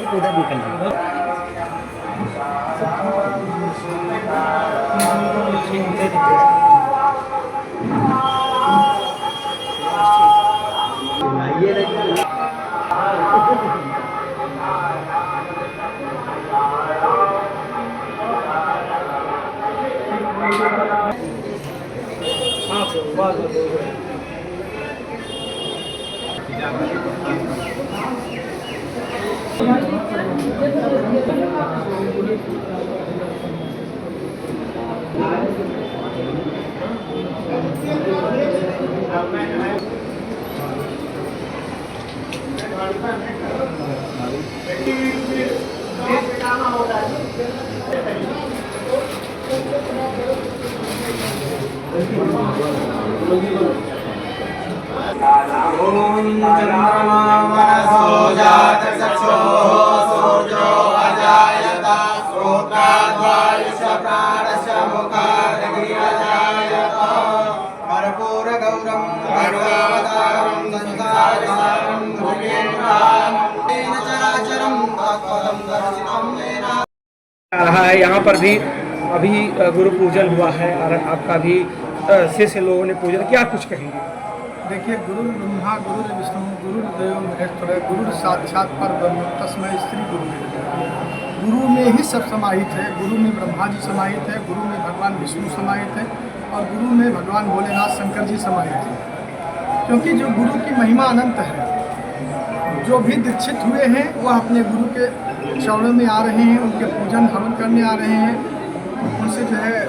उधर निकल रहा है। यहाँ पर भी अभी गुरु पूजन हुआ है और आपका भी से लोगों ने पूजन, क्या कुछ कहेंगे? देखिए, गुरु ब्रह्मा गुरु विष्णु गुरुदेव महेश्वर, गुरु साक्षात परब्रह्म तस्मै श्री गुरु। गुरु में ही सब समाहित है। गुरु में ब्रह्मा जी समाहित है, गुरु में भगवान विष्णु समाहित है और गुरु में भगवान भोलेनाथ शंकर जी समाहित है। क्योंकि जो गुरु की महिमा अनंत है, जो भी दीक्षित हुए हैं वह अपने गुरु के चरणों में आ रहे हैं, उनके पूजन हवन करने आ रहे हैं, उनसे जो है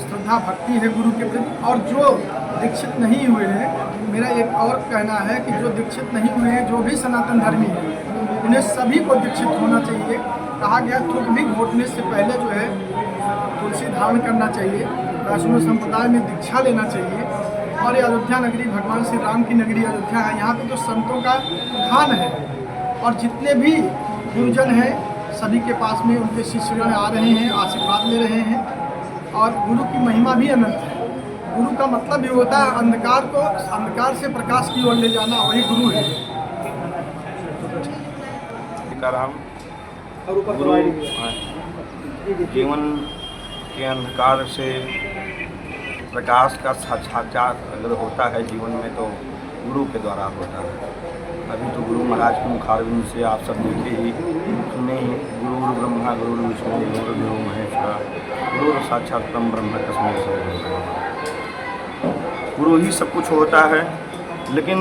श्रद्धा भक्ति है गुरु के प्रति। और जो दीक्षित नहीं हुए हैं, मेरा एक और कहना है कि जो दीक्षित नहीं हुए हैं, जो भी सनातन धर्मी हैं, उन्हें सभी को दीक्षित होना चाहिए। कहा गया थूक भी घोटने से पहले जो है तुलसी धारण करना चाहिए, वैष्णव संप्रदाय में दीक्षा लेना चाहिए। और ये अयोध्या नगरी भगवान श्री राम की नगरी अयोध्या है, यहाँ पे जो संतों का खान है और जितने भी गुरुजन हैं सभी के पास में उनके शिष्यगण आ रहे हैं, आशीर्वाद ले रहे हैं। और गुरु की महिमा भी अनंत है। गुरु का मतलब ये होता है अंधकार को अंधकार से प्रकाश की ओर ले जाना, वही गुरु है। गुरु जीवन के अंधकार से प्रकाश का साक्षात्कार अगर होता है जीवन में तो गुरु के द्वारा होता है। अभी तो गुरु महाराज के मुखारबिंद से आप सब देखे ही सुने ही, गुरु ब्रह्मा गुरु विष्णु गुरुदेव महेश्वर गुरु साक्षात परम ब्रह्म तस्मै श्री गुरु। गुरु ही सब कुछ होता है। लेकिन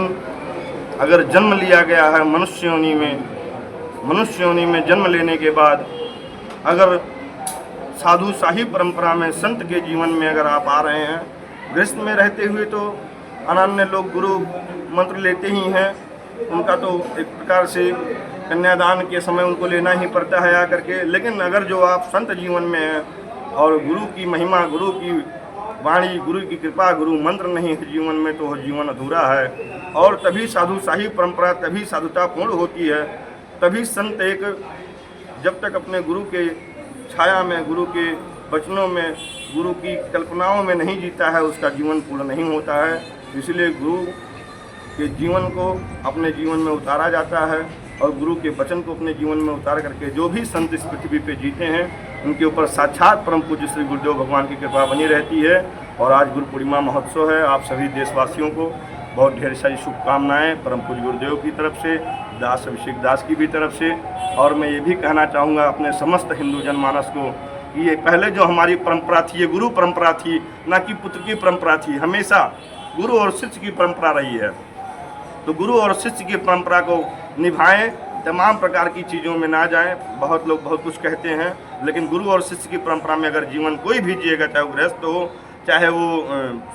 अगर जन्म लिया गया है मनुष्य योनि में जन्म लेने के बाद अगर साधु शाही परंपरा में संत के जीवन में अगर आप आ रहे हैं, गृहस्थ में रहते हुए तो अनन्य लोग गुरु मंत्र लेते ही हैं। उनका तो एक प्रकार से कन्यादान के समय उनको लेना ही पड़ता है आकर के। लेकिन अगर जो आप संत जीवन में हैं और गुरु की महिमा, गुरु की वाणी, गुरु की कृपा, गुरु मंत्र नहीं है जीवन में, तो वह जीवन अधूरा है। और तभी साधु शाही परंपरा, तभी साधुता पूर्ण होती है। तभी संत एक जब तक अपने गुरु के छाया में, गुरु के वचनों में, गुरु की कल्पनाओं में नहीं जीता है, उसका जीवन पूर्ण नहीं होता है। इसलिए गुरु के जीवन को अपने जीवन में उतारा जाता है और गुरु के वचन को अपने जीवन में उतार करके जो भी संत इस पृथ्वी पे जीते हैं उनके ऊपर साक्षात परम पूज्य श्री गुरुदेव भगवान की कृपा बनी रहती है। और आज गुरु पूर्णिमा महोत्सव है। आप सभी देशवासियों को बहुत ढेर सारी शुभकामनाएं परम पूज्य गुरुदेव की तरफ से, दास अभिषेक दास की भी तरफ से। और मैं ये भी कहना चाहूँगा अपने समस्त हिंदू जनमानस को कि ये पहले जो हमारी परंपरा थी, ये गुरु परंपरा थी, ना कि पुत्र की परंपरा थी। हमेशा गुरु और शिष्य की परंपरा रही है। तो गुरु और शिष्य की परंपरा को निभाएं, तमाम प्रकार की चीज़ों में ना जाएं। बहुत लोग बहुत कुछ कहते हैं, लेकिन गुरु और शिष्य की परंपरा में अगर जीवन कोई भी जिएगा, चाहे वो गृहस्थ हो, चाहे वो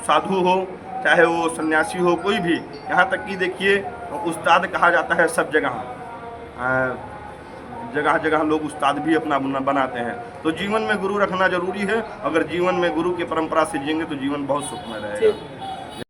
साधु हो, चाहे वो सन्यासी हो, कोई भी, यहाँ तक कि देखिए उस्ताद कहा जाता है सब जगह, जगह जगह लोग उस्ताद भी अपना बनाते हैं। तो जीवन में गुरु रखना जरूरी है। अगर जीवन में गुरु की परंपरा से जिएंगे तो जीवन बहुत सुखमय रहेगा।